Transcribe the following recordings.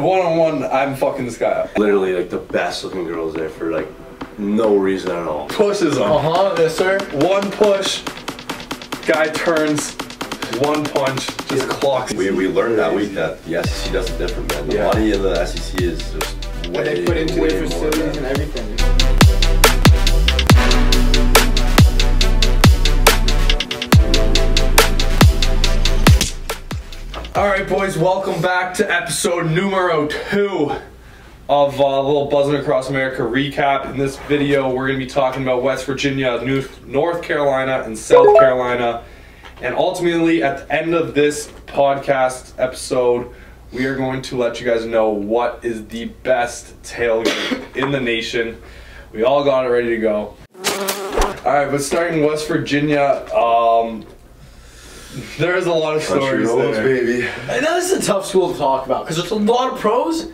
one-on-one, I'm fucking this guy up. Literally, like, the best looking girls there for, like, no reason at all. Pushes him. Yes, sir. One push, guy turns, one punch, just clocks. We learned that week that the SEC does it different, man. The money in the SEC is just way, what they put into their facilities and everything. Alright boys, welcome back to episode numero 2 of a little Buzzin Across America recap. In this video, we're going to be talking about West Virginia, North Carolina, and South Carolina. And ultimately, at the end of this podcast episode, we are going to let you guys know what is the best tailgate in the nation. We all got it ready to go. Alright, but starting West Virginia, there's a lot of stories there. Baby. I know this is a tough school to talk about because there's a lot of pros.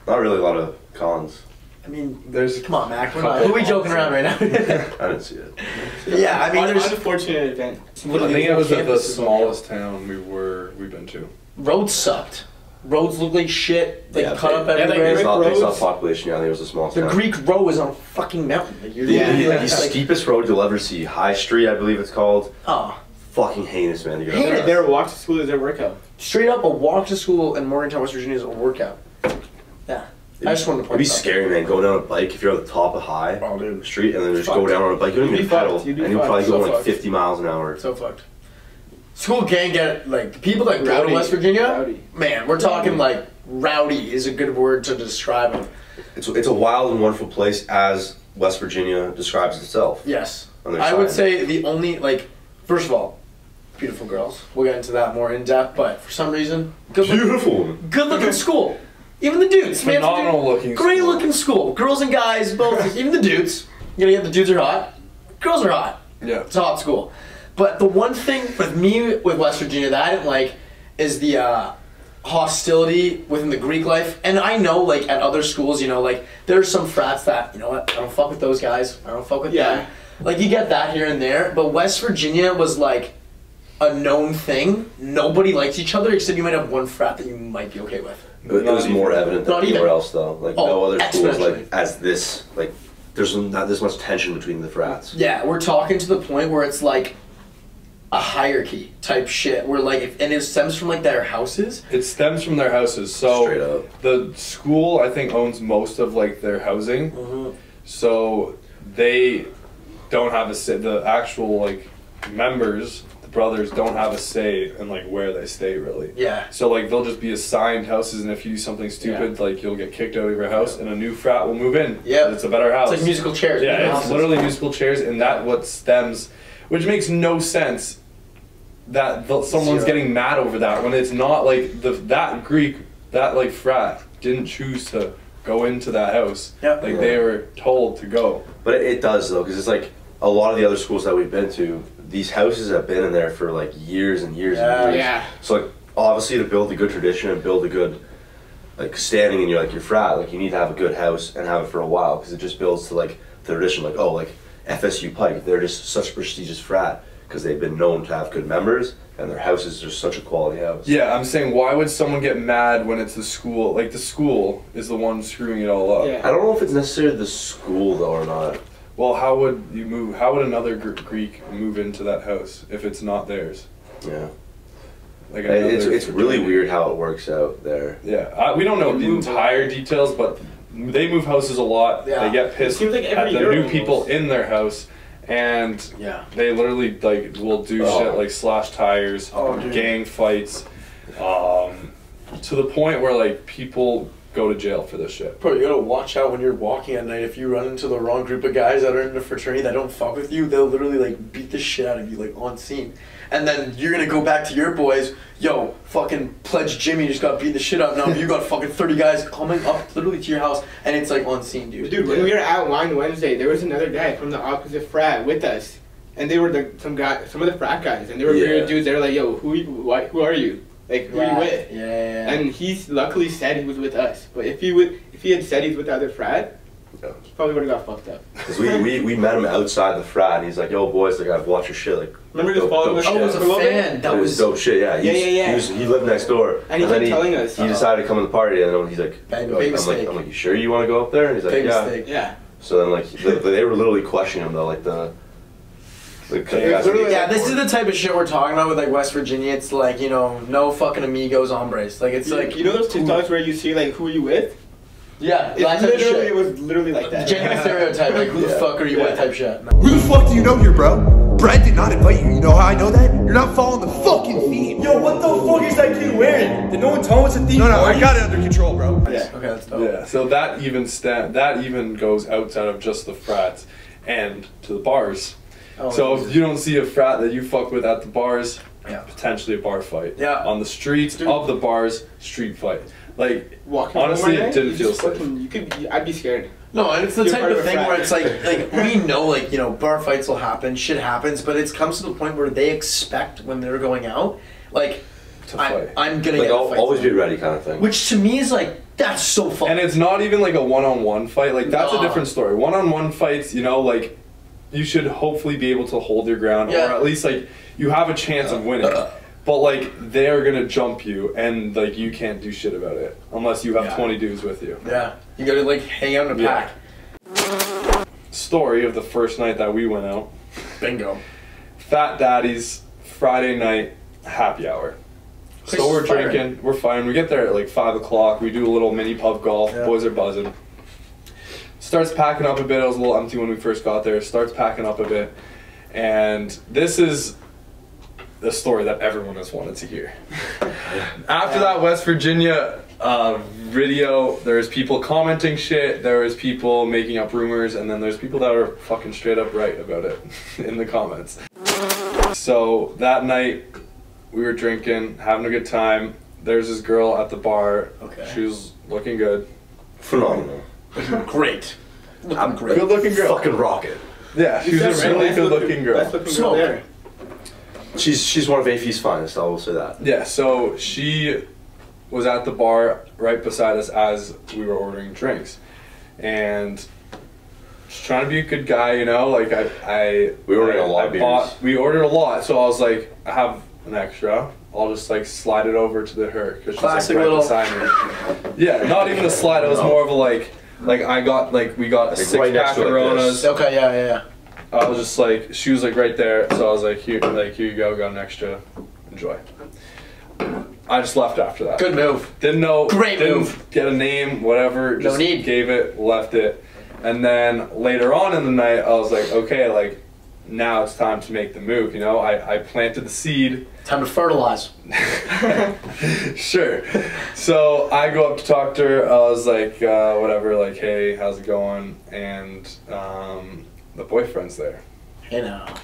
Not really a lot of cons. I mean, There's come on, Mac. Who are we joking around right now? I didn't see it. Yeah, I mean, there's unfortunate event. I think it was at the smallest town we've been to. roads sucked. Roads look like shit. They cut up like everywhere. Based off population, yeah, I think it was a small The town. Greek row is on a fucking mountain. Like, you're The steepest road you'll ever see, High Street, I believe it's called. Oh, Fucking heinous, man. To get up Heinous. there. Their walk to school is their workout. straight up, a walk to school in Morgantown, West Virginia is a workout. Yeah, I just wanted to point It'd be that out. scary, man. Go down a bike if you're at the top of High Oh, dude. Street, and then just go Fucked. down on a bike. You don't You'd even be pedal, fucked. You'd be and you'll fucked. probably go So like fucked. 50 miles an hour. So fucked. School can get, like, the people that go Rowdy. to West Virginia, Rowdy. man, we're talking like rowdy is a good word to describe them. It's a wild and wonderful place, as West Virginia describes itself. Yes. On their I would side. say the only, like, first of all, beautiful girls. We'll get into that more in depth, but for some reason, good looking school. Even the dudes. Phenomenal looking Great school. looking school. Girls and guys, both. Even the dudes. You gotta get the dudes are hot. Girls are hot. Yeah. It's a hot school. But the one thing with me with West Virginia that I didn't like is the hostility within the Greek life. And I know, like, at other schools, you know, like, there's some frats that, you know what, I don't fuck with those guys. I don't fuck with them. Like, you get that here and there. But West Virginia was, like, a known thing. Nobody likes each other, except you might have one frat that you might be okay with. It was more evident than Not anywhere even. else, though. Like, Oh, no other schools, exponentially. like, as this, like, there's not this much tension between the frats. Yeah, we're talking to the point where it's, like, a hierarchy type shit. Where, like, and it stems from, like, their houses. It stems from their houses. So Straight up. the school, I think, owns most of, like, their housing. Mm-hmm. So they don't have a say. The actual, like, members, the brothers, don't have a say in, like, where they stay, really. Yeah. So, like, they'll just be assigned houses, and if you do something stupid, like, you'll get kicked out of your house, and a new frat will move in. Yeah. It's a better house. It's like musical chairs. Yeah, it's houses. literally musical chairs, and that what stems, which makes no sense that someone's Zero. getting mad over that when it's not like that Greek, that like frat didn't choose to go into that house. Yep. Like they were told to go. But it does, though, because it's like a lot of the other schools that we've been to, these houses have been in there for like years and years and years. Yeah. So, like, obviously to build a good tradition and build a good, like, standing in your frat, like, you need to have a good house and have it for a while, because it just builds to, like, the tradition. Like, oh, like, FSU Pike, they're just such a prestigious frat because they've been known to have good members, and their houses are such a quality house. Yeah, I'm saying, why would someone get mad when it's the school? Like, the school is the one screwing it all up. Yeah. I don't know if it's necessarily the school, though, or not. Well, how would you move? How would another Greek move into that house if it's not theirs? Yeah. Like It's really weird how it works out there. Yeah, we don't know the entire details, but they move houses a lot. Yeah. They get pissed Seems like at every the year new almost. people in their house, and Yeah. they literally like will do shit like slash tires, Oh, dude. gang fights, to the point where like people go to jail for this shit. Bro, you gotta watch out when you're walking at night. If you run into the wrong group of guys that are in the fraternity that don't fuck with you, they'll literally like beat the shit out of you like on scene. And then you're gonna go back to your boys, yo, fucking Pledge Jimmy just got beat the shit out. Now you got fucking 30 guys coming up literally to your house, and it's like on scene, dude. Dude, when we were at Wine Wednesday, there was another guy from the opposite frat with us, and they were some of the frat guys, and they were weird dudes. They were like, "Yo, who are you? Like, who are you with?" Yeah. And he luckily said he was with us. But if he had said he's with the other frat, Yeah. Probably would have got fucked up. Because we met him outside the frat, and he's like, "Yo, boys, like I've watched your shit." Like, Remember he was following us? Oh, it was for a little a bit? fan. That it was was dope shit. Yeah, Yeah. He lived next door, And he kept telling us. He decided to come to the party, and then he's like, Big mistake. I'm like, you sure you want to go up there? And he's like, big yeah. mistake. Yeah. So then like they were literally questioning him though, like the guys. Yeah, this is the type of shit we're talking about with like West Virginia. It's like, you know, no fucking amigos, hombres. Like it's like, you know those TikToks where you see like who are you with? yeah, It that type of literally shit. was literally like that. Genuine stereotype, like who the fuck are you with type shit. Who the fuck do you know here, bro? Brad did not invite you. You know how I know that? You're not following the fucking theme. Yo, what the fuck is that kid wearing? Did no one tell him it's a theme? No, I party? got it under control, bro. Yeah, okay, that's dope. Yeah, so that even goes outside of just the frats and to the bars. Oh, So Jesus. if you don't see a frat that you fuck with at the bars, Yeah. potentially a bar fight. Yeah. On the streets of the bars, street fight. Like, Walking honestly, home it didn't you feel just safe. fucking, I'd be scared. No, and it's the You're type part of of a thing frat. where it's like we know, like, you know, bar fights will happen, shit happens, but it comes to the point where they expect when they're going out, like, To fight. I'm gonna Like get in a fight always be tonight. ready kind of thing. Which to me is like, that's so fun. And it's not even like a one-on-one fight. Like, that's No. a different story. One-on-one fights, you know, like, you should hopefully be able to hold your ground, Yeah. or at least, like, you have a chance of winning. But, like, they're gonna jump you, and, like, you can't do shit about it. Unless you have Yeah. 20 dudes with you. Yeah, you gotta like hang out in a Yeah. pack. Story of the first night that we went out. Bingo. Fat Daddy's Friday night happy hour. Place So we're is firing. drinking, we're fine. We get there at like 5 o'clock. We do a little mini pub golf. Yeah. Boys are buzzing. Starts packing up a bit. It was a little empty when we first got there. Starts packing up a bit. And this is the story that everyone has wanted to hear. After that West Virginia video, there's people commenting shit, there's people making up rumors, and then there's people that are fucking straight up right about it in the comments. So that night, we were drinking, having a good time. There's this girl at the bar. Okay. She was looking good. Phenomenal. Great. Looking great. Good looking girl. Fucking rocket. Yeah, she was a really good looking girl. Best looking girl Smoke. there. She's one of AF's finest. I will say that. Yeah, so she was at the bar right beside us as we were ordering drinks. And just trying to be a good guy, you know, like We ordered a lot of beers. We ordered a lot, so I was like, I have an extra. I'll just like slide it over to her because she's Classic like right little- beside me. Yeah, not even a slide. It was more of a like I got like we got a Like, 6 right next pack to of like Coronas. this. Okay, yeah. I was just like, she was like right there, so I was like, here you go, got an extra, enjoy. I just left after that. Good move. Didn't know. Great didn't move. Get a name, whatever. No Just need. gave it, left it, and then later on in the night, I was like, okay, like now it's time to make the move. You know, I planted the seed. Time to fertilize. Sure. So I go up to talk to her. I was like, whatever, like, hey, how's it going? And the boyfriend's there. Hey now.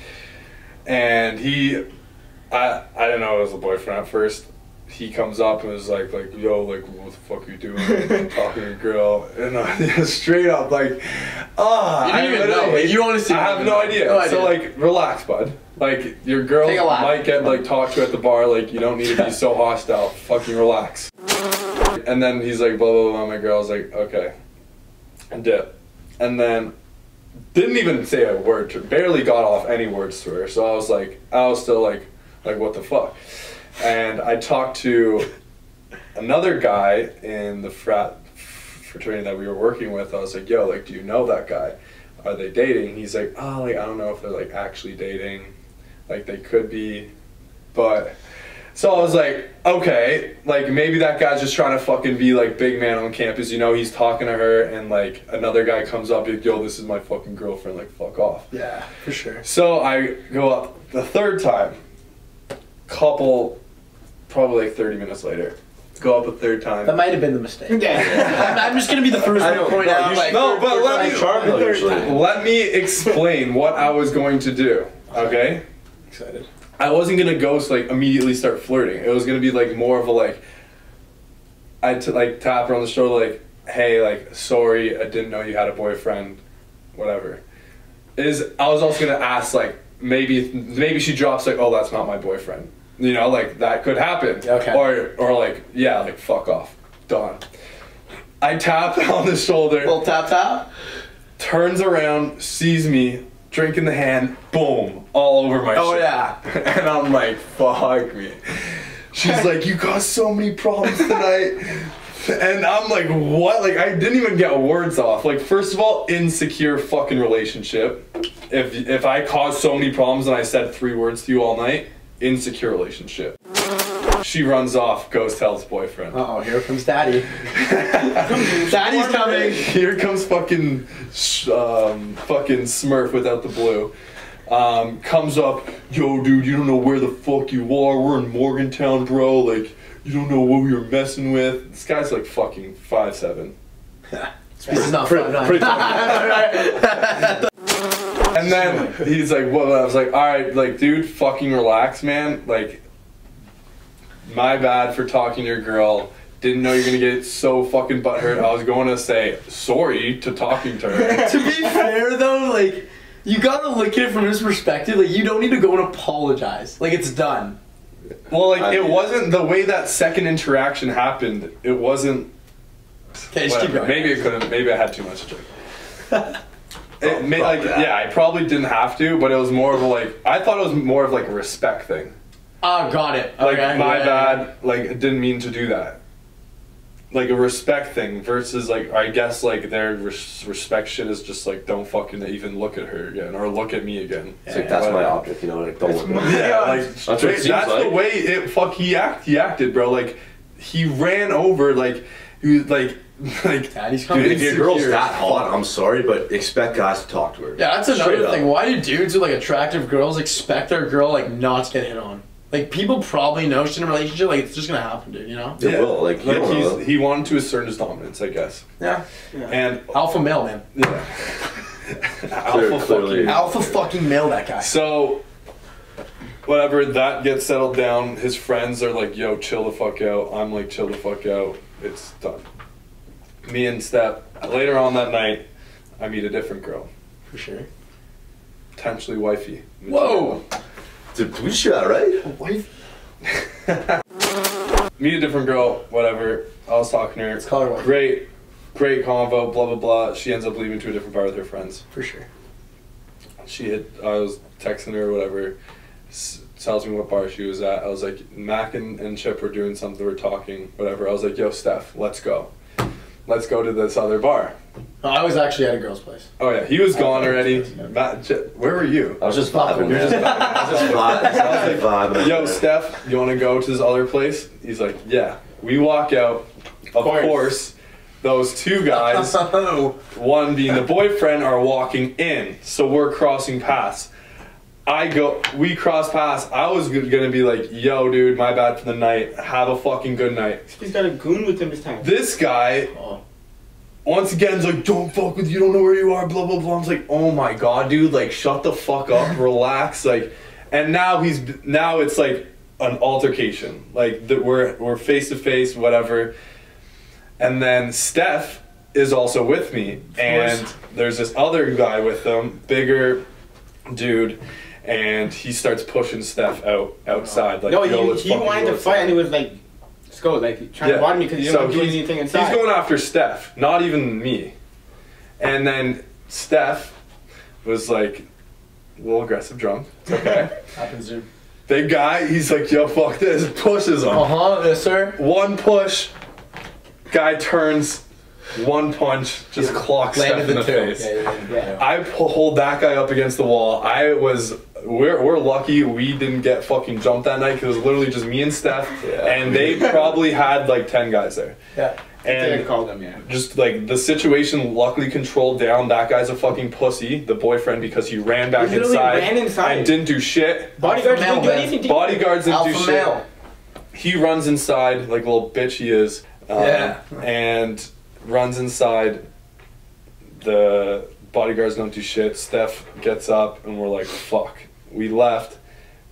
And I didn't know it was a boyfriend at first. He comes up and was like, yo, like, what the fuck are you doing? Talking to a girl. And I straight up, like, You didn't even know, but you honestly I have didn't no know. idea. No idea. So, like, relax, bud. Like, your girl Take a lap. might get, like, talked to at the bar. Like, you don't need to be so hostile. Fucking relax. And then he's like, blah, blah, blah. My girl's like, okay. And dip. And then didn't even say a word to her. Barely got off any words to her. So I was still like, what the fuck? And I talked to another guy in the fraternity that we were working with. I was like, yo, like, do you know that guy? Are they dating? He's like, oh, like, I don't know if they're, like, actually dating. Like, they could be. But, so I was like, okay, like, maybe that guy's just trying to fucking be, like, big man on campus. You know, he's talking to her, and, like, another guy comes up, like, yo, this is my fucking girlfriend. Like, fuck off. Yeah, for sure. So I go up the third time. Probably like 30 minutes later. Go up a third time. That might have been the mistake. Yeah. I'm just gonna be the first one to point out. Like, No, but let me Charm though, usually. let me explain what I was going to do. Okay? excited. I wasn't gonna go like immediately start flirting. It was gonna be like more of a like I'd like tap her on the shoulder like, hey, like, sorry, I didn't know you had a boyfriend, whatever. I was also gonna ask like maybe she drops like, oh, that's not my boyfriend. You know, like that could happen. Okay. Or like, yeah, like fuck off. Done. I tapped on the shoulder. Little tap tap. turns around, sees me, drink in the hand, boom, all over my Oh shit. yeah. And I'm like, fuck me. She's like, you got so many problems tonight. And I'm like, what? Like, I didn't even get words off. Like, first of all, insecure fucking relationship. If I caused so many problems and I said 3 words to you all night, insecure relationship. She runs off, goes tells boyfriend. Oh, here comes Daddy. Daddy's coming. Here comes fucking Smurf without the blue. Comes up, yo, dude, you don't know where the fuck you are. We're in Morgantown, bro. Like, you don't know what we were messing with. This guy's like fucking 5'7". This is not 5'9". And then he's like, well, I was like, all right, like, dude, fucking relax, man. Like, my bad for talking to your girl. Didn't know you're gonna get so fucking butthurt. I was going to say sorry to talking to her. To be fair though, like, you gotta look at it from his perspective. Like, you don't need to go and apologize. Like, it's done. Well, like, it wasn't the way that second interaction happened. It wasn't. Okay, just keep going. Maybe it couldn't. Maybe I had too much to drink. I probably didn't have to, but it was more of a like. I thought it was more of like a respect thing. Oh, got it. Like, Okay, my yeah, bad. yeah. Like, I didn't mean to do that. Like a respect thing versus like, I guess like their respect shit is just like, don't fucking even look at her again or look at me again. It's like, that's my object, you know, like, don't look at me. Yeah, like, That's what it seems that's like. the way he acted, bro. Like, he ran over, like, he was like Daddy's Dude, coming. if your girl's insecure that as hot, fuck. I'm sorry, but expect guys to talk to her. Yeah, that's Straight another up. thing. Why do dudes with like attractive girls expect their girl like not to get hit on? Like, people probably know she's in a relationship. Like, it's just gonna happen, dude. You know? It will, like, you don't know. he wanted to assert his dominance, I guess. Yeah. And Alpha male, man. yeah, Clearly. fucking. Alpha fucking male, that guy. So, whatever, that gets settled down. His friends are like, yo, chill the fuck out. I'm like, chill the fuck out. It's done. Me and Steph, later on that night, I meet a different girl. For sure. Potentially wifey. Whoa. Did we shoot that right? Wife. Meet a different girl, whatever. I was talking to her. Let's call her wife. Great convo, blah, blah, blah. She ends up leaving to a different bar with her friends. For sure. I was texting her or whatever, tells me what bar she was at. I was like, Mac and Chip were doing something, we're talking, whatever. I was like, yo, Steph, let's go. Let's go to this other bar. No, I was actually at a girl's place. Oh yeah, he was gone already. Matt, where were you? I was just vibing. You're just I was just vibing. Yo, Steph, you want to go to this other place? He's like, yeah. We walk out. Of course, those two guys, one being the boyfriend, are walking in. So we're crossing paths. We cross paths. I was gonna be like, yo, dude, my bad for the night. Have a fucking good night. He's got a goon with him this time. This guy, once again, is like, don't fuck with you, don't know where you are, blah, blah, blah. I'm like, oh my god, dude, like, shut the fuck up, relax, like, and now it's like an altercation. Like, we're face to face, whatever. And then Steph is also with me, and there's this other guy with them, bigger dude, and he starts pushing Steph outside. Like, No, let's he fucking wanted go to fight, and he was like, let's go, like, trying to bother me because he didn't want to do anything inside. He's going after Steph, not even me. And then Steph was like a little aggressive drunk. It's okay. Happens, dude. Big guy, he's like, yo, fuck this. Pushes him. Yes, sir. One push, guy turns, one punch, just clocks Steph in the face. Yeah. I hold that guy up against the wall. We're lucky we didn't get fucking jumped that night because it was literally just me and Steph, and they probably had like 10 guys there. Yeah. And I called them, yeah. just like the situation luckily controlled down. That guy's a fucking pussy, the boyfriend, because he ran back He literally inside, ran inside. and didn't do shit. Bodyguards Alpha didn't do male, anything to you. Bodyguards didn't do Alpha shit. male. He runs inside like a little bitch he is. And runs inside. The bodyguards don't do shit. Steph gets up and we're like, fuck. We left.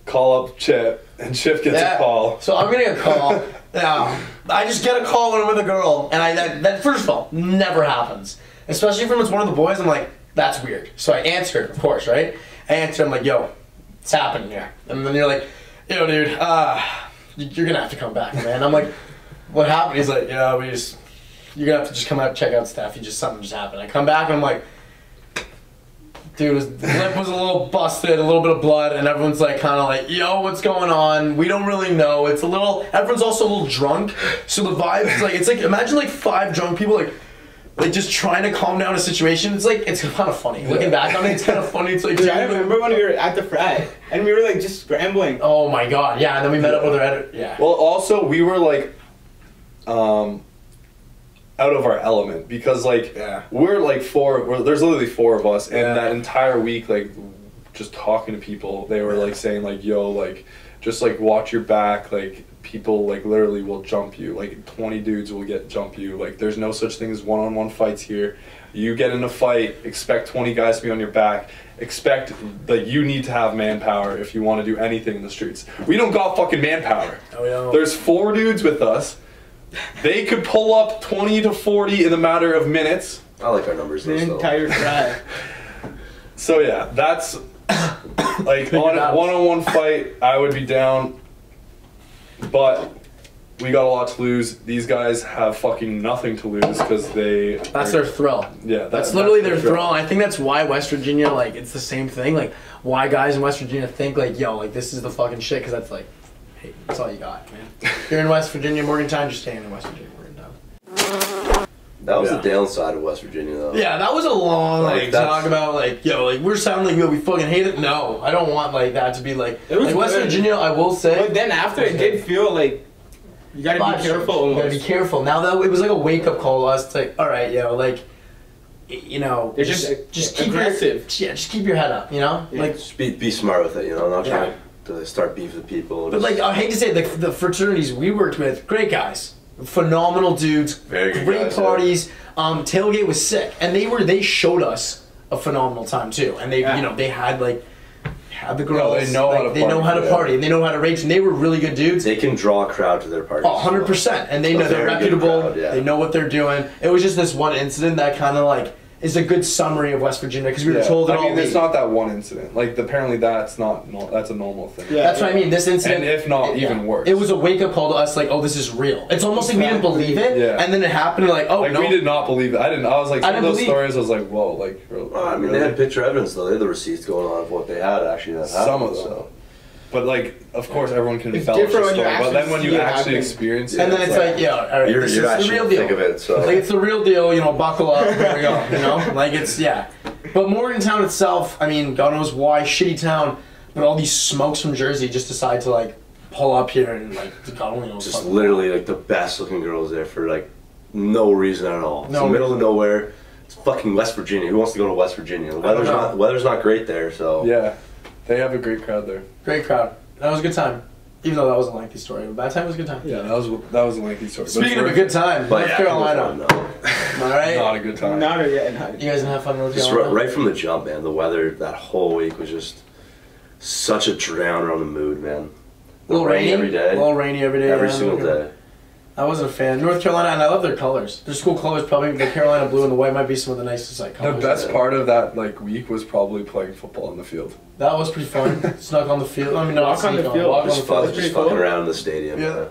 Call up Chip, and Chip gets a call. So I'm getting a call. Now, I just get a call when I'm with a girl, and that first of all, never happens. Especially if it's one of the boys, I'm like, that's weird. So I answer, of course, right? I answer, I'm like, yo, what's happening here? And then you're like, yo, dude, you're gonna have to come back, man. I'm like, what happened? He's like, yeah, you're gonna have to just come out and check out stuff. Something just happened. I come back and I'm like, Dude, his lip was a little busted, a little bit of blood, and everyone's like, kind of like, yo, what's going on? We don't really know. It's a little. Everyone's also a little drunk, so the vibe is like, it's like, imagine like 5 drunk people like just trying to calm down a situation. It's like, it's kind of funny. Looking back on it, it's kind of funny. It's like, Dude, I remember when we were at the frat and we were like just scrambling. oh my god, yeah. And then we met up with our editor. Yeah. Well, also we were like, out of our element because like we're like there's literally 4 of us, and that entire week like just talking to people, they were like saying like, yo, like just like watch your back, like people like literally will jump you, like 20 dudes will jump you, like there's no such thing as one-on-one fights here. You get in a fight, expect 20 guys to be on your back, expect that you need to have manpower if you want to do anything in the streets. We don't got fucking manpower. Oh, yeah. There's 4 dudes with us. They could pull up 20 to 40 in a matter of minutes. I like our numbers. The entire frat. So yeah, that's like on a one-on-one fight, I would be down. But we got a lot to lose. These guys have fucking nothing to lose because that's their thrill. Yeah, that's literally their thrill. I think that's why West Virginia, like, it's the same thing. Like, why guys in West Virginia think like, yo, like this is the fucking shit, because that's like, hey, that's all you got, man. You're in West Virginia, Morgantown, you're staying in West Virginia, Morgantown. That was the downside of West Virginia, though. Yeah, that was a long Like, talk about like, yo, like we're sounding like, yo, we fucking hate it. No, I don't want like that to be like. It was like West good. Virginia, I will say. But then after it did feel like you gotta be careful. Almost. You gotta be careful. Now that it was like a wake up call to us. It's like, all right, yo, like, you know, They're just keep aggressive. just keep your head up. You know, Yeah. like. Just be smart with it, you know, not trying to start beef with people. But like, I hate to say it, the fraternities we worked with, great guys, phenomenal dudes, Very good great guys, parties. Tailgate was sick, and they showed us a phenomenal time too. And they, you know, they had like. Had the girls. they know how to They know how to party, and they know how to rage, and they were really good dudes. They can draw a crowd to their parties. 100%, and they know they're very good reputable. crowd, yeah. They know what they're doing. It was just this one incident that kind of like is a good summary of West Virginia, because we were told it all. I mean, week. it's not that one incident. Like apparently that's not that's a normal thing. Yeah. That's what I mean. This incident, And if not, even worse. It was a wake up call to us, like, oh, this is real. It's almost like we didn't believe it, and then it happened. Like, oh, like no, we did not believe it. I was like, some of those believe. stories. I was like, whoa, like. Well, I mean, they had picture evidence though. They had the receipts going on of what they had actually. That happened. Some of them. So. But like, of course, everyone can It's embellish the different when you story. But then when actually you see it actually happen. experience it, and then it's like, yeah, all right, You're this is the actually real deal. thick of it, so. Like, it's the real deal, you know, buckle up, here we go, you know? Like, it's, yeah. But Morgantown itself, I mean, God knows why, shitty town, but all these smokes from Jersey just decide to, like, pull up here and, like, God only knows. Just literally, like, the best looking girls there for, like, no reason at all. It's No the middle of reason. nowhere. It's fucking West Virginia. Who wants to go to West Virginia? The weather's not great there, so. yeah, they have a great crowd there. Great crowd. That was a good time. Even though that was a lengthy story, but that time was a good time. Yeah, that was a lengthy story. Speaking of a good time, But North yeah, Carolina. it was fun, though. All right. Not a good time. Not yet. You guys didn't have fun in North Just Carolina? right from the jump, man. The weather that whole week was just such a downer on the mood, man. A little rainy every day. A little rainy every day. Every yeah. single day. I wasn't a fan. North Carolina, and I love their colors. Their school colors, probably the Carolina blue and the white, might be some of the nicest like The colors. best part of that like week was probably playing football on the field. That was pretty fun. Snuck on the field. I mean, not Walk on the sneak field. Walk on the Just, fun, field. just fucking around in the stadium. Yeah.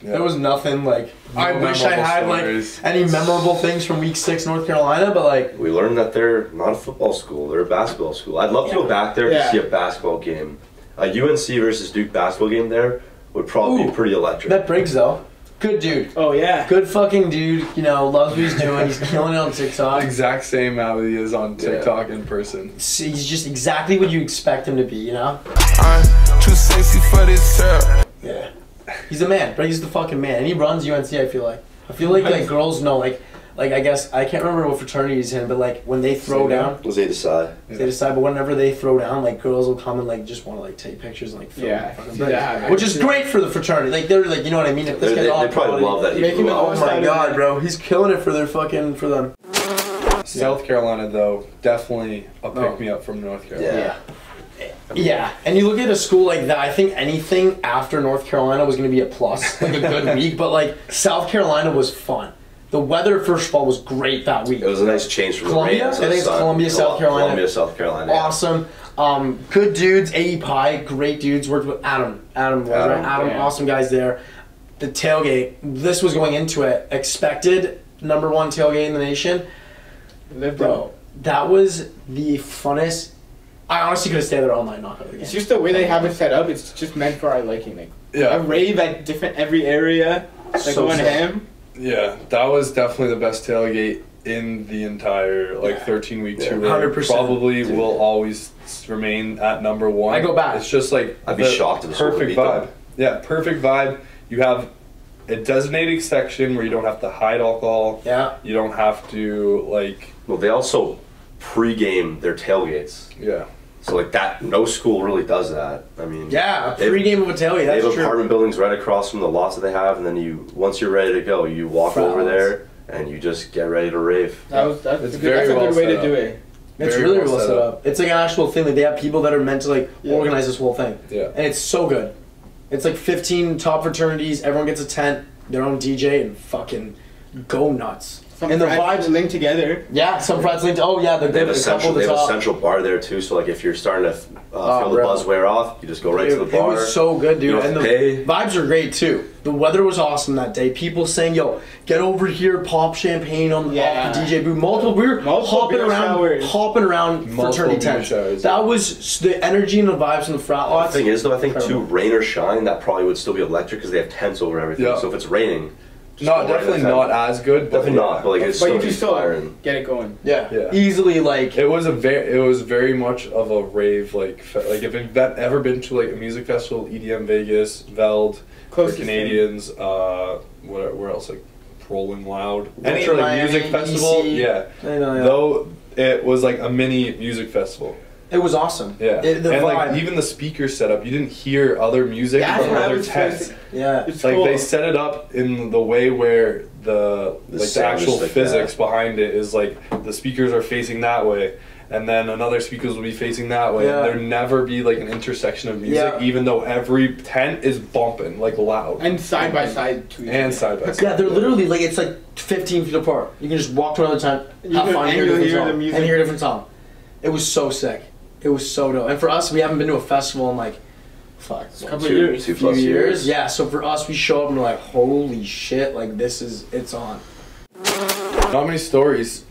Yeah. There was nothing like. I No wish I memorable had stories. like any memorable things from Week 6 North Carolina, but like. We learned that they're not a football school; they're a basketball school. I'd love to go back there to see a basketball game. A UNC versus Duke basketball game there would probably be pretty electric. That Briggs though, good dude. Oh yeah. Good fucking dude. You know, loves what he's doing. He's killing it on TikTok. Exact same how he is on TikTok in person. He's just exactly what you expect him to be. You know. I'm too sexy for this trap. Yeah. He's a man. Briggs is the fucking man, and he runs UNC. I feel like girls know like I guess I can't remember what fraternity he's in, but like when they throw down, Was they decide? they decide. But whenever they throw down, like girls will come and like just want to like take pictures and like film in front of them. Yeah. Which is great for the fraternity. Like they're like, you know what I mean. If this They guy's probably love that. Making He the blew Oh up. my god, bro, he's killing it for their fucking for them. South Carolina though, definitely a pick me up from North Carolina. Yeah, and you look at a school like that, I think anything after North Carolina was going to be a plus, like a good week, but like South Carolina was fun. The weather, first of all, was great that week. It was a nice change from Columbia? the rain. I think it's Columbia, South Carolina. Columbia, South Carolina. Yeah. Awesome. Good dudes, AE Pie, great dudes, worked with Adam, yeah. awesome guys there. The tailgate, this was going into it, expected #1 tailgate in the nation. Lived Bro, that was the funnest. I honestly could have stayed there all night, not It's just the way they have it set up. It's just meant for our liking. Like a rave at every area. Like So going sick. ham. Yeah, that was definitely the best tailgate in the entire 13-week tour. 100%. Probably will always remain at number one. I go back. It's just like I'd be shocked if the school perfect beat them. vibe. Yeah, perfect vibe. You have a designated section where you don't have to hide alcohol. Yeah. You don't have to like. Well, they also pre-game their tailgates. Yeah. So like that, no school really does that. I mean, Yeah, a they- pre-game of a tailgate. They That's have true. apartment buildings right across from the lots that they have, and then once you're ready to go, you walk Frat over lots. there and you just get ready to rave. That's It's a very good well way set to do up. it. It's Very really well well set set up. up. It's like an actual thing. Like they have people that are meant to like organize this whole thing. Yeah. And it's so good. It's like 15 top fraternities. Everyone gets a tent, their own DJ, and fucking go nuts. Some and the friends vibes. linked together. Yeah, some frats linked. Oh yeah, They have a couple of they the have a top. central bar there too. So like if you're starting to feel the bro. buzz wear off, you just go right to the It bar. was so good, You dude. don't And have the to pay. vibes are great too. The weather was awesome that day. People saying, "Yo, get over here, pop champagne on Yeah. off the DJ booth." We were hopping beer around, showers. fraternity Multiple beer tents. showers, That was the energy and the vibes in the frat The lots. thing is though, I think too, Incredible. rain or shine, that probably would still be electric because they have tents over everything. Yeah. So if it's raining, just No, go right definitely in the tent. not as good. But Definitely not, but like it's But still you can still inspiring. get it going. Yeah. Yeah. Easily like. It was very much of a rave like like if you've ever been to like a music festival, EDM Vegas, Veld, Close for to Canadians, where else like Rolling Loud, any Metro like Miami, music festival, EC. yeah. I know, yeah. Though it was like a mini music festival, It was awesome. yeah. The and vibe. like even the speaker setup, you didn't hear other music Yeah, from I other was tents. Yeah. It's Like cool. they set it up in the way where the like the sound is actual like physics that. behind it is like the speakers are facing that way, and then another speakers will be facing that way. Yeah. And there never be like an intersection of music, Yeah. even though every tent is bumping like loud And side by side to each and other. side by side. Yeah, they're literally like it's like 15 feet apart. You can just walk to another tent, You have can- fun, and hear a you'll different hear the song, music. and hear a different song. It was so sick. It was so dope. And for us, we haven't been to a festival in like, fuck, a couple Two- of years. two few plus years. Yeah. So for us, we show up and we're like, holy shit! Like it's on. Not many stories.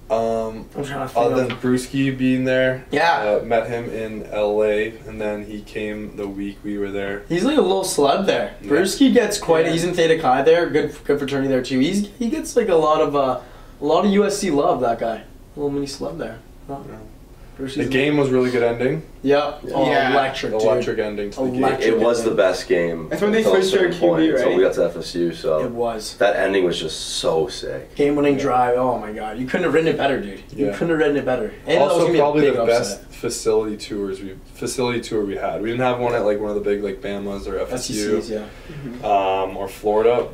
I'm trying to think. Other than Of, Brewski being there. Yeah. Met him in LA, and then he came the week we were there. he's like a little celeb there. Yeah. Brewski gets quite. Yeah. He's in Theta Chi there. Good fraternity there too. He gets like a lot of USC love. That guy, a little mini celeb there. Huh? Brewski's The game was really good ending. Yep. Oh, Yeah. electric, dude. Electric ending to the game. Electric. It was the best game. That's when they until a switched to a certain point, QB, until we right? got to FSU. So It was. that ending was just so sick. Game-winning drive. Oh my god, you couldn't have written it better, dude. You Yeah. couldn't have written it better. And that was Also, gonna be a probably big the upset. best facility tour we had. We didn't have one at like one of the big like Bama's or FSU, SECs, yeah. or Florida,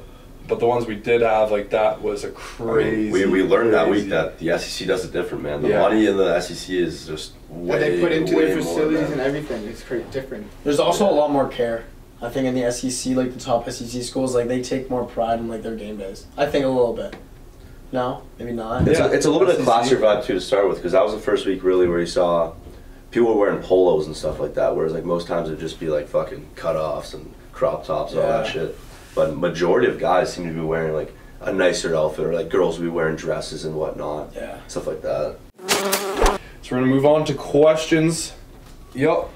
but the ones we did have like that was a crazy. We learned that crazy- week that the SEC does it different, man. The Yeah. money in the SEC is just way, What they put into way their more, facilities man. and everything. It's pretty different. There's also a lot more care. I think in the SEC, like the top SEC schools, like they take more pride in like their game days. I think a little bit. No, maybe not. It's, Yeah. it's a little bit of SEC. classier vibe too to start with, because that was the first week really where you saw people were wearing polos and stuff like that, whereas like most times it'd just be like fucking cutoffs and crop tops and all that Yeah. shit. But majority of guys seem to be wearing like a nicer outfit, or like girls would be wearing dresses and whatnot, Yeah. stuff like that. So we're gonna move on to questions. Yup.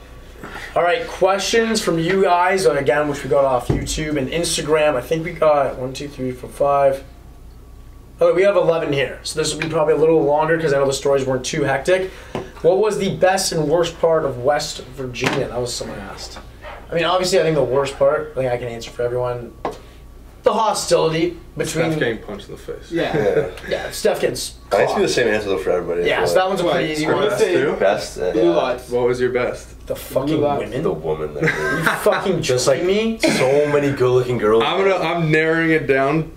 All right, questions from you guys, again, which we got off YouTube and Instagram. I think we got 1, 2, 3, 4, 5. Oh, we have 11 here, so this will be probably a little longer because I know the stories weren't too hectic. What was the best and worst part of West Virginia? That was someone asked. I mean, obviously, I think the worst part, I think I can answer for everyone, the hostility between... Steph getting punched in the face. Yeah. Yeah, Steph gets I used to be the caught. same answer though for everybody. Yeah, so that one's a pretty easy I'm one. gonna say best. Blue Lots. What was your best? The fucking Blue women. The woman there. You fucking Just joking like me? so many good-looking girls. I'm narrowing it down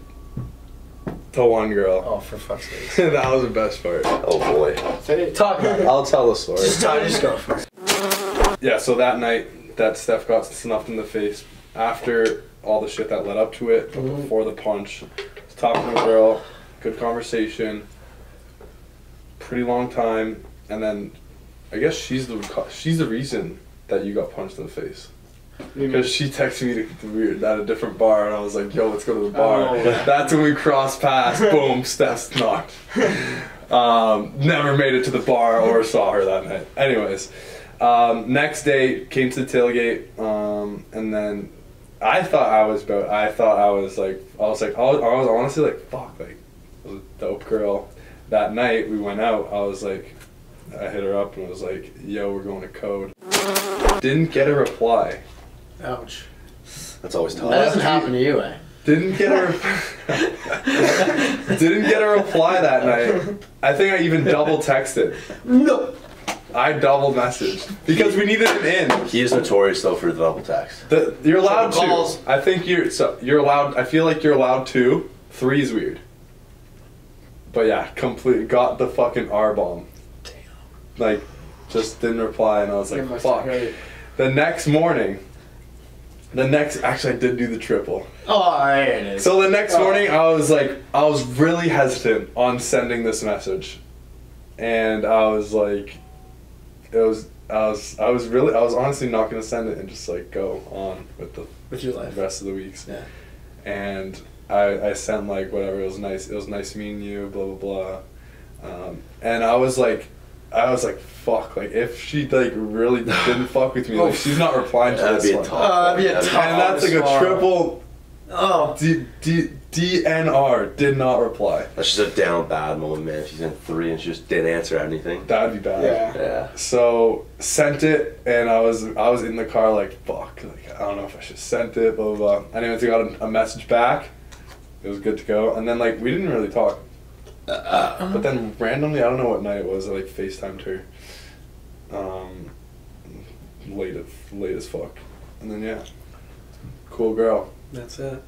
to one girl. Oh, for fuck's sake. That was the best part. Oh boy. Say it. Talk about it. I'll tell the story. Just go for it. Yeah, so that night that Steph got snuffed in the face, after all the shit that led up to it, but before the punch, was talking to a girl, good conversation, pretty long time, and then I guess she's the reason that you got punched in the face. Because she texted me we were at a different bar, and I was like, yo, let's go to the bar. Oh. That's when we crossed paths. Boom, Steph's knocked. Never made it to the bar or saw her that night. Anyways, next day, came to the tailgate, and then I was honestly like, fuck, like, I was a dope girl. That night, we went out, I hit her up and was like, yo, we're going to Code. Didn't get a reply. Ouch. That's always tough. That doesn't happen to you, eh? Didn't get a reply that night. I think I even double texted. No. I double messaged because we needed an in. He is notorious though for the double text. You're allowed Triple calls. to. I think you're allowed. I feel like you're allowed 2. 3 is weird. But yeah, complete got the fucking R bomb. Damn. Like, just didn't reply, and I was You like, must have fuck. heard it. The next morning. Actually, I did do the triple. Oh, there it is. So the next morning, I was really hesitant on sending this message, and I was like, I was honestly not gonna send it and just like go on with your life. the rest of the weeks. Yeah. And I sent like whatever. It was nice meeting you. Blah blah blah. And I was like, fuck. Like if she like really didn't fuck with me, like she's not replying to That'd this be a one. tough That'd be a one. tough And that's like a triple. Oh. DNR did not reply. That's just a down bad moment, man. If she's in 3 and she just didn't answer anything. That'd be bad. Yeah. Yeah. So sent it, and I was in the car like, fuck, like I don't know if I should have sent it, blah blah blah. Anyways, I got a message back. It was good to go, and then like we didn't really talk. But then randomly, I don't know what night it was. I like FaceTimed her. Late as fuck, and then yeah, cool girl. That's it.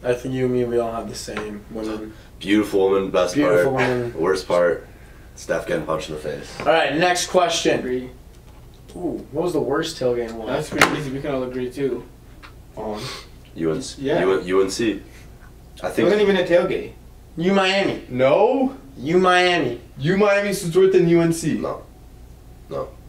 I think you and me, we all have the same women. Beautiful woman, best Beautiful part. woman. Worst part, Steph getting punched in the face. All right, next question. Agree. Ooh, what was the worst tailgate one? That's pretty easy. We can all agree too. On. UNC. Yeah. UNC. I It wasn't think. even a tailgate. You Miami. No, You Miami. UMiami's worse than UNC. No.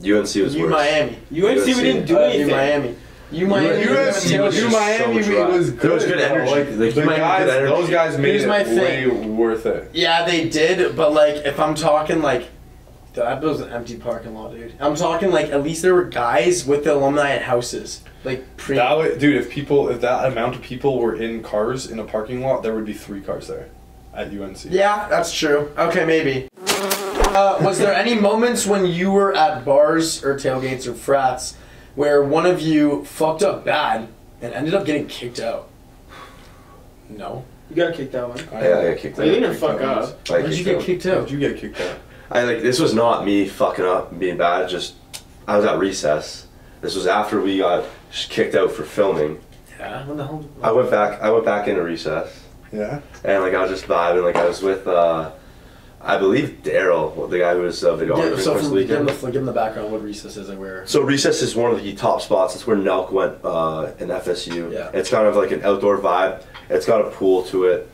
UNC was You worse. Miami. UNC, we didn't do You anything. Miami. You Miami. UNC was just Miami so dry. was There was good. good though. energy. Like, Like, the you might have guys, good energy. those guys made Here's it my way thing. worth it. Yeah, they did, but like, if I'm talking like, that was an empty parking lot, dude. I'm talking like, at least there were guys with the alumni at houses. Like, Dude, if that amount of people were in cars in a parking lot, there would be 3 cars there at UNC. Yeah, that's true. Okay, maybe. Was there any moments when you were at bars or tailgates or frats where one of you fucked up bad and ended up getting kicked out? No. You got kicked out one. Yeah, I got kicked So you out. didn't fuck up. I When did you get kicked out? Did you get kicked out? This was not me fucking up and being bad. Just I was at recess. This was after we got kicked out for filming. Yeah. When the hell? I went back into recess, Yeah. and like I was just vibing. Like I was with I believe Daryl, the guy who was videographer Yeah, so first give him weekend. the background what recess is and where. So recess is one of the top spots. It's where Nelk went in FSU. Yeah. It's kind of like an outdoor vibe. It's got a pool to it.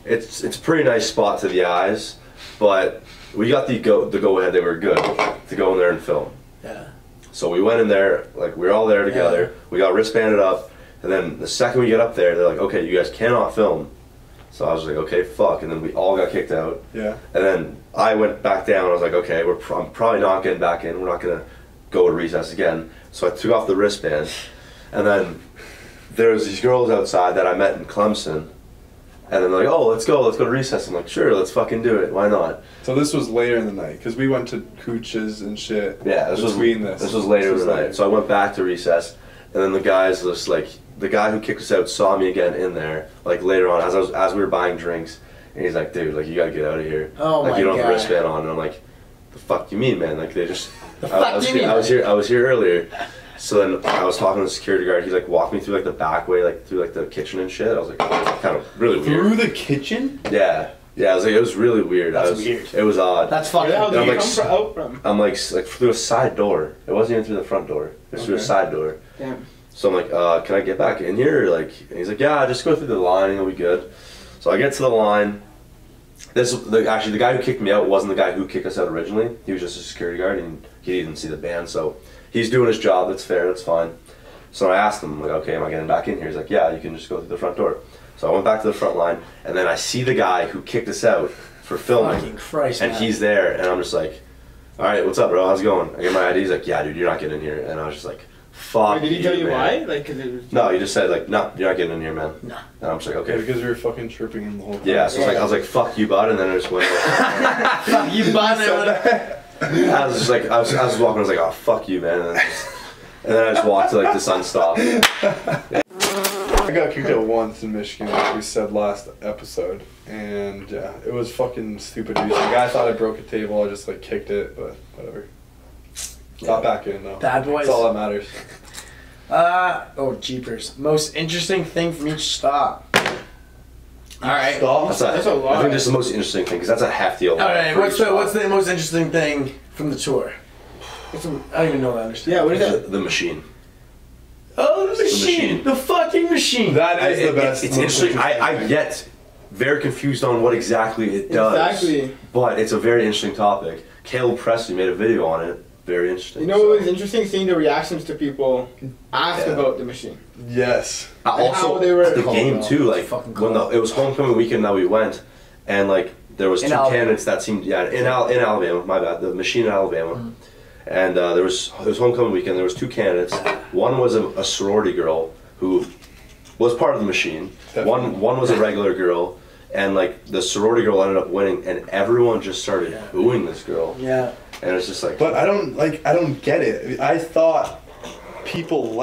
It's a pretty nice spot to the eyes, but we got the go ahead. They were good to go in there and film. Yeah. So we went in there, like we were all there together. We got wristbanded up, and then the second we get up there, they're like, "Okay, you guys cannot film." So I was like, "Okay, fuck," and then we all got kicked out. Yeah. And then I went back down. I was like, "Okay, I'm probably not getting back in. We're not gonna go to recess again." So I took off the wristband, and then there was these girls outside that I met in Clemson, and then they're like, "Oh, let's go to recess." I'm like, "Sure, let's fucking do it. Why not?" So this was later in the night because we went to Cooch's and shit. Yeah, this was later in the night. So I went back to recess, and then the guys just like the guy who kicked us out saw me again in there, like later on as we were buying drinks, and he's like, "Dude, like you gotta get out of here. Oh like my you don't have a God. wristband on." And I'm like, "The fuck you mean, man? Like they just The fuck you mean? I was here earlier." So then I was talking to the security guard. He like walked me through like the back way, like through like the kitchen and shit. I was like, kind of really weird. Through the kitchen? Yeah. I was like, it was really weird. That's weird. It was odd. That's Where fucking. the hell did I'm you like, come out from? I'm like through a side door. It wasn't even through the front door. It was through a Okay. side door. Damn. So I'm like, can I get back in here? Like, and he's like, yeah, just go through the line, it'll be good. So I get to the line. Actually, the guy who kicked me out wasn't the guy who kicked us out originally. He was just a security guard, and he didn't see the band. So he's doing his job. That's fair. That's fine. So I asked him, I'm like, okay, am I getting back in here? He's like, yeah, you can just go through the front door. So I went back to the front line, and then I see the guy who kicked us out for filming. Fucking Christ, and man. he's there, and I'm just like, all right, what's up, bro? How's it going? I get my ID. He's like, yeah, dude, you're not getting in here. And I was just like, fuck. Wait, did he tell you man. why? Like, cause it was. No, he just said like, no, you're not getting in here, man. No. And I'm just like, Okay, okay. because we were fucking chirping him the whole time. Yeah, so I was like, fuck you, bud, and then I just went. Fuck you, bud. I was just like, I was walking. I was like, oh, fuck you, man. And then I just walked to like the sun stop. I got kicked out once in Michigan, like we said last episode, and yeah, it was fucking stupid. The guy thought I broke a table. I just like kicked it, but whatever. Got back in though. Bad boys. That's all that matters. Oh jeepers! Most interesting thing from each stop. All right. Stop. That's a lot. I think this is the most interesting thing because that's a hefty. All right. What's the most interesting thing from the tour? I don't even know what I understand. Yeah, what is that? The machine. Oh, the machine. machine. The fucking machine. That is the best. It's interesting. I get very confused on what exactly it does. Exactly. But it's a very interesting topic. Caleb Presley made a video on it. Very interesting. You know, it was interesting seeing the reactions to people ask about the machine. Yes. Also, how they were- the game too. Like when it was homecoming weekend that we went, and like there was two candidates that seemed in Alabama. My bad. The machine in Alabama. Mm-hmm. And it was homecoming weekend. There was two candidates. One was a sorority girl who was part of the machine. Definitely. One was a regular girl, and like the sorority girl ended up winning, and everyone just started booing this girl. Yeah. And it's just like. But I don't get it. I thought people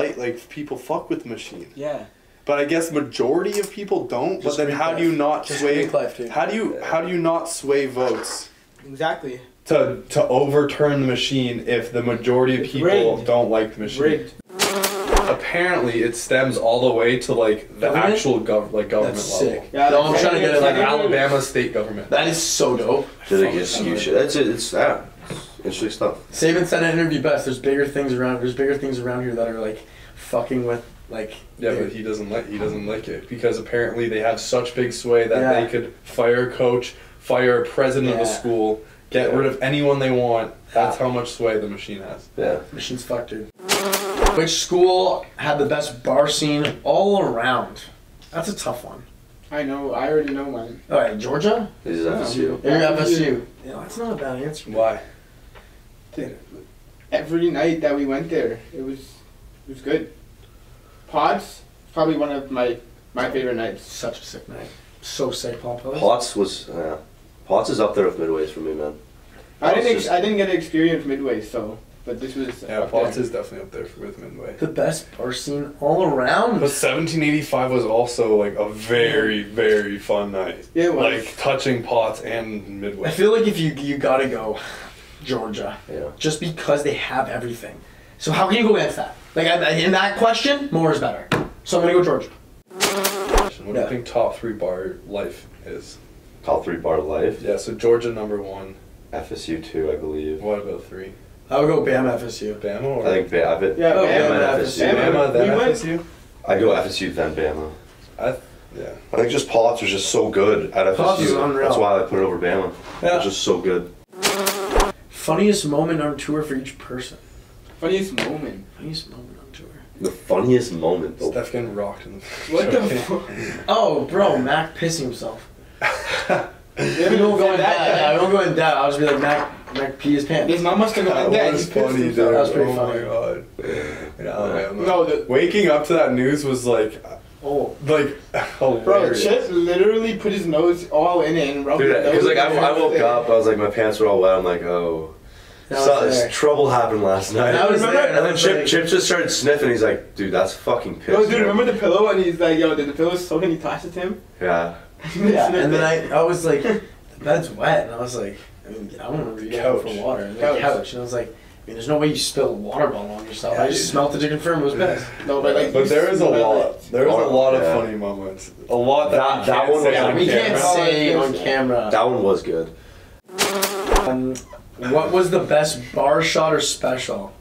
people fuck with the machine. Yeah. But I guess majority of people don't. Just but then how do you not sway? How do you not sway votes? Exactly. To overturn the machine if the majority of people rigged. don't like the machine. Rigged. Apparently, it stems all the way to like the actual government That's level. sick. Yeah, No, I'm trying to get it Like Alabama state government. That is so dope. It's interesting stuff. Saban said in an interview best. There's bigger things around here that are like fucking with like. Yeah, but he doesn't like it because apparently they have such big sway that they could fire a coach, fire a president of a school, get rid of anyone they want. That's how much sway the machine has. Yeah. Machine's fucked, dude. Which school had the best bar scene all around? That's a tough one. I know. I already know mine. All right, Georgia. This is FSU. You're FSU. Yeah, that's not a bad answer. Why? Every night that we went there, it was good. Pods, probably one of my favorite nights. Such a sick night. So sick, Paul. Potts is up there with Midways for me, man. I didn't get to experience Midway, so but this was. Yeah, Potts is definitely up there with Midway. The best bar scene all around. But 1785 was also like a very, very fun night. Yeah, it was. Like touching Potts and Midway. I feel like if you gotta go Georgia, just because they have everything. So how can you go against that? Like in that question, more is better. So I'm gonna go Georgia. What do you think top 3 bar life is? Top 3 bar life? Yeah, so Georgia number 1. FSU 2, I believe. What about 3? I would go Bama FSU. Bama or? I think Bama. Yeah, Bama and FSU. Bama then FSU? I go FSU then Bama. Yeah. I think just Potts was just so good at Potts is FSU. unreal. That's why I put it over Bama. Yeah. It's just so good. Funniest moment on tour for each person. Funniest moment. Funniest moment on tour. The funniest moment. Steph getting rocked in the. What the fuck? Oh, bro, Mac pissing himself. We We won't go in depth. Yeah, we won't go in depth. I'll just be like, Mac pee his pants. His mom must have gone That dead. was funny, dude. That was pretty oh funny. my god. Yeah, No, waking up to that news was like bro, hilarious. Chip literally put his nose all in it and rubbed Dude, his nose. because like I woke up, I was like, my pants were all wet. I'm like, oh. Trouble happened last night. That was Remember? there. And then Chip just started sniffing. He's like, dude, that's fucking piss. No, dude, remember the pillow? And he's like, yo, did the pillow soak? And he tossed it to him. Yeah. Yeah, and then I was like, the bed's wet, and I was like, I don't remember you out for water. And the couch, and I was like, I mean, there's no way you spill a water bottle on yourself. I just smelled it to confirm it was pissed. No, but like, But there is a lot. There is a lot of Yeah. funny moments. A lot that That we one can't say was- on We can't camera. say on camera. That one was good. What was the best bar shot or special?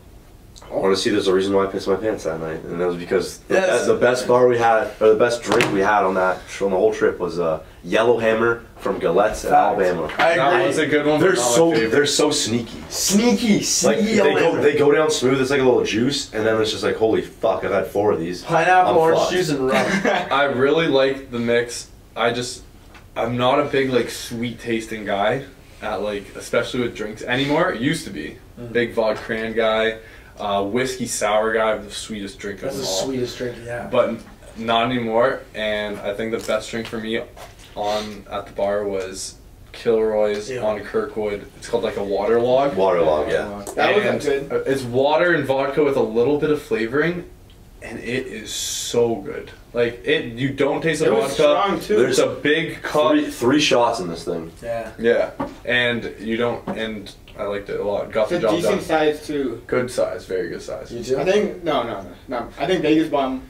Honestly, there's a reason why I pissed my pants that night, and that was because Yes. the best bar we had, or the best drink we had on the whole trip was Yellowhammer from Gillettes at Alabama. I agree. That was a good one. They're but not my so favorite. they're so sneaky. Sneaky. Like they go down smooth. It's like a little juice, and then it's just like, holy fuck! I've had 4 of these. Pineapple, I'm orange fucked. juice, and rum. I really like the mix. I'm not a big like sweet tasting guy at like, especially with drinks anymore. It used to be big vodka cran guy, whiskey sour guy with the sweetest drink of That's them the all. sweetest drink, yeah. But not anymore. And I think the best drink for me at the bar was Kilroy's on Kirkwood. It's called like a waterlog. Waterlog, yeah. That And wasn't good. It's water and vodka with a little bit of flavoring, and it is so good. Like you don't taste the It vodka. was strong too. There's a big cup. Three shots in this thing. Yeah. Yeah, and you don't. And I liked it a lot. Got It's the a job decent done. size too. Good size, very good size. You too? I think no. I think Vegas bomb.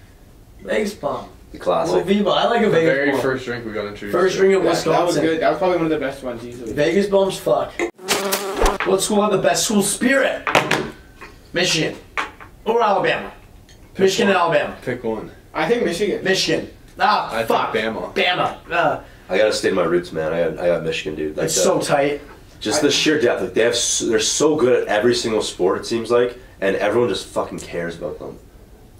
Vegas bomb. The Well, classic. Viva. I like a The Vegas very bomb. first drink we got introduced. First to. drink of That was Wisconsin. good. That was probably one of the best ones easily. Vegas bombs, fuck. What school had the best school spirit? Michigan. Or Alabama? Michigan and Alabama. Pick one. I think Michigan. Michigan. Ah, I fuck. think Bama. Bama. I gotta stay my roots, man. I got Michigan, dude. Like It's so tight. just the sheer depth. Like they're so good at every single sport. It seems like, and everyone just fucking cares about them.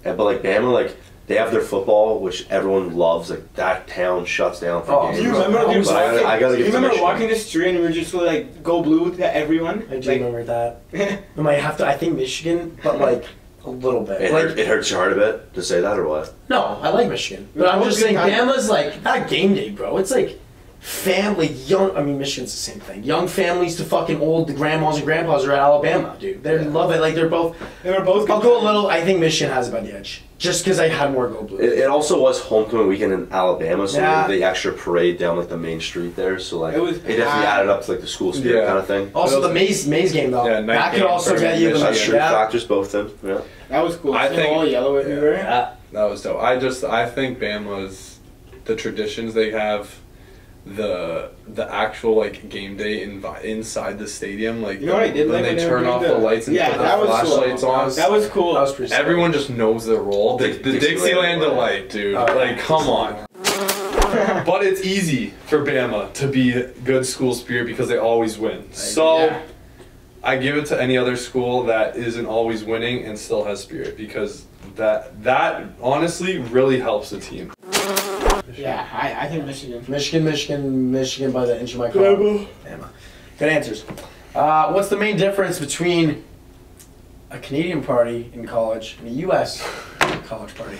But like Bama, like they have their football, which everyone loves. Like that town shuts down for Oh, games. Do you remember? I Dude, was- walking, I gotta do you give it to remember Michigan. walking the street and we were just like go blue to everyone? I do Like, remember that. I might have to. I think Michigan, but like a little bit. It hurts your heart a bit to say that, or what? No, I like Michigan, but I'm just saying Bama's like not game day, bro. It's like family, young. I mean, Michigan's the same thing. Young families to fucking old. The grandmas and grandpas are at Alabama, dude. They love it. Like they're both. They were both. I'll go a little. I think Michigan has it by the edge, just because I had more go blue. It also was homecoming weekend in Alabama, so Yeah. they did the extra parade down like the main street there. So like It was it definitely packed. added up to like the school spirit Yeah. kind of thing. Also, the Maze game though. Yeah, night that could game also for get you the Michigan. That's true. yeah. Factors both in. Yeah. That was cool. I Seeing think- all yellow everywhere. Yeah. That was dope. I think Bama's the traditions they have, the actual like game day inside the stadium, like You know what I did when like they when turn were off doing the lights and yeah, put that the was flashlights cool. on. That was cool. That was pretty. Everyone just knows their role. Dixieland delight, dude. Like, come on. But it's easy for Bama to be a good school spirit because they always win. So yeah. I give it to any other school that isn't always winning and still has spirit, because that honestly really helps the team. Yeah, I think Michigan. Michigan by the inch of my collar. Bama. Good answers. What's the main difference between a Canadian party in college and a U.S. college party?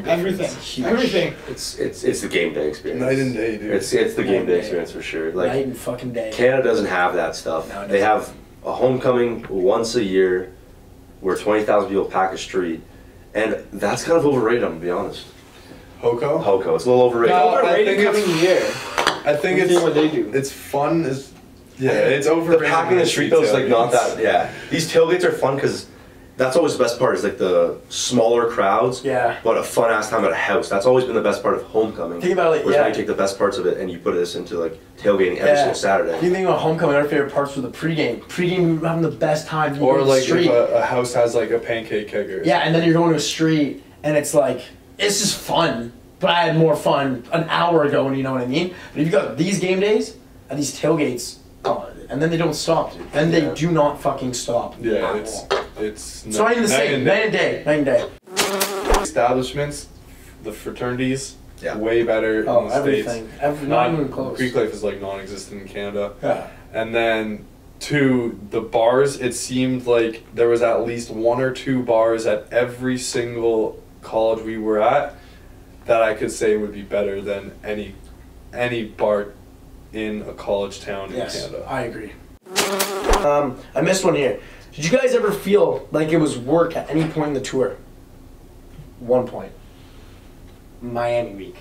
Everything. Huge. Everything. It's the game day experience. Night and day, dude. It's the Night game and day day. experience for sure. Night Like and fucking day. Canada doesn't have that stuff. No, it They doesn't. have a homecoming once a year where 20,000 people pack a street, and that's kind of overrated. I'm gonna be honest. Hoko? Hoko, it's a little overrated. No, I Overrated think it's- coming year. I think Seeing what they do. it's fun. It's The overrated. packing the street though is like not It's- that. Yeah, these tailgates are fun because that's always the best part. Is like the smaller crowds. Yeah. But a fun ass time at a house. That's always been the best part of homecoming. Think about it, Whereas yeah. now you take the best parts of it and you put this into like tailgating every single Saturday. You think about homecoming, our favorite parts were the pregame. Pregame, we were having the best time. You Or go to the like street. if a house has like a pancake kegger. Yeah, and then you're going to a street, and it's like, it's just fun. But I had more fun an hour ago, you know what I mean? But if you got these game days, and these tailgates, and then they don't stop, dude. Then they do not fucking stop. Yeah, at it's all. it's It's not even the same. Night and day. Night and day. establishments, the fraternities, Yeah. way better Oh, in the everything. States. Not even close. Greek life is like non-existent in Canada. Yeah. And then to the bars, it seemed like there was at least 1 or 2 bars at every single college we were at that I could say would be better than any bar in a college town in Yes, Canada. I agree. I missed one here. Did you guys ever feel like it was work at any point in the tour? One point. Miami week.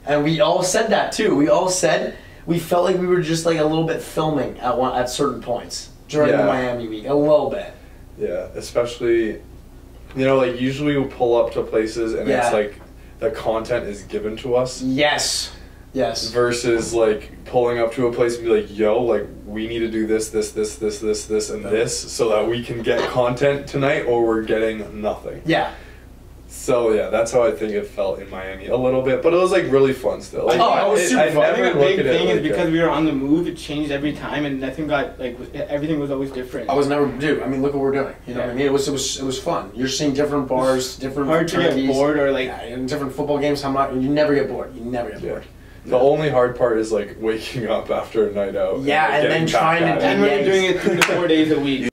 And we all said that too. We all said we felt like we were just like a little bit filming at certain points during the Yeah. Miami week. A little bit. Yeah, especially, you know, like usually we'll pull up to places and Yeah. it's like the content is given to us. Yes. Yes. Versus like pulling up to a place and be like, yo, like we need to do this, and this, so that we can get content tonight, or we're getting nothing. Yeah. So yeah, that's how I think it felt in Miami a little bit, but it was like really fun still. Like, it was super fun. I think a big thing is like because we were on the move. It changed every time, and nothing got like everything was always different. I was never dude. I mean, look what we're doing. You know what I mean? It was fun. You're seeing different bars, different hard to get bored or like in different football games. You never get bored. You never get bored. The only hard part is like waking up after a night out. Yeah, and then trying to. And when you're doing it 2 to 4 days a week.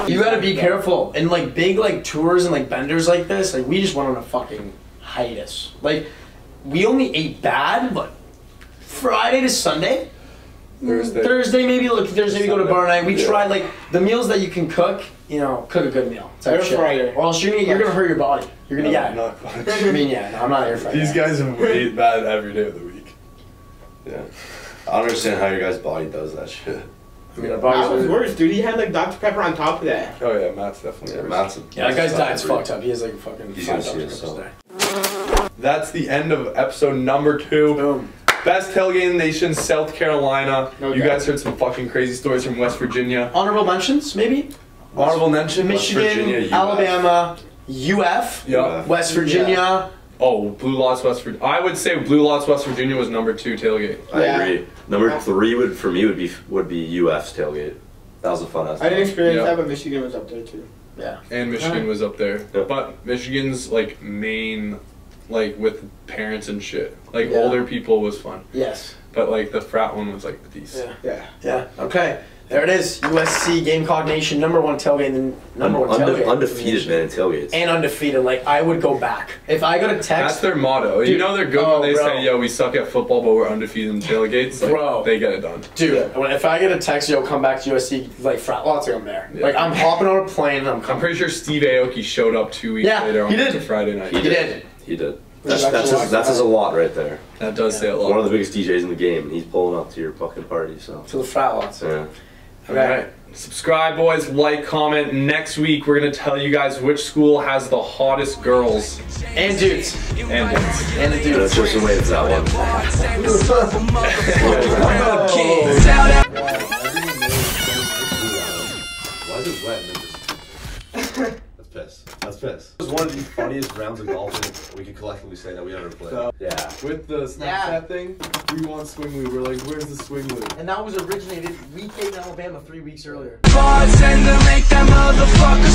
You gotta be careful. And like big like tours and like benders like this, like we just went on a fucking hiatus. Like we only ate bad, but Friday to Sunday. Thursday maybe Thursday we go to bar night. We tried like the meals that you can cook, you know, cook a good meal. Air fryer. Or else you're gonna hurt your body. You're gonna Not I mean I'm not air fryer. These guys have ate bad every day of the week. Yeah. I don't understand how your guys' body does that shit. I mean, That was worse, dude. He had like Dr. Pepper on top of that. Oh yeah, Matt's definitely worse. That guy's diet's fucked up. He has like fucking He's 5 gonna Dr. see Peppers it, a day. That's the end of episode number 2. Boom. Best tailgate in the nation, South Carolina. No You doubt. guys heard some fucking crazy stories from West Virginia. Honorable mentions, maybe? Honorable mention, Michigan, West Virginia, UF. Alabama, UF, Yeah. West Virginia. Oh, Blue Lots, West Virginia. I would say Blue Lots, West Virginia was number 2 tailgate. I Yeah. agree. Number 3 would for me would be UF's tailgate. That was a fun ass. I didn't experience Yeah. that, but Michigan was up there too. Yeah. And Michigan was up there. Yeah. But Michigan's like main, like with parents and shit. Like Yeah. older people was fun. Yes. But like the frat one was like the decent. Yeah. Yeah. Okay. There it is. USC Gamecock Nation #1 tailgate. The number one tailgate. Undefeated, man, in tailgates. And undefeated. Like I would go back if I got a That's text. their motto. Dude, you know they're good oh, when they bro. say, yo, we suck at football, but we're undefeated in tailgates. Like, Bro. they get it done. Dude, if I get a text, yo, come back to USC, like frat lots, I'm there. Yeah. Like I'm hopping on a plane and I'm I'm coming. pretty sure Steve Aoki showed up 2 weeks Yeah, later he on did. to Friday night. He did. He did. That's That says a lot right there. That does say a lot. One of the biggest DJs in the game, and he's pulling up to your fucking party. So To the frat lots. yeah. Okay. Alright. Subscribe, boys. Like, comment. Next week, we're going to tell you guys which school has the hottest girls And dudes. and dudes. And the Yeah, dudes. just wait for that one. Why is it wet and then just... That's piss. That's piss. It was one of the funniest rounds of golf we could collectively say that we ever played. Yeah. With the Snapchat thing, we want swing loop. We're like, where's the swing loop? And that was originated, we came to Alabama 3 weeks earlier. Bartender, make that motherfucker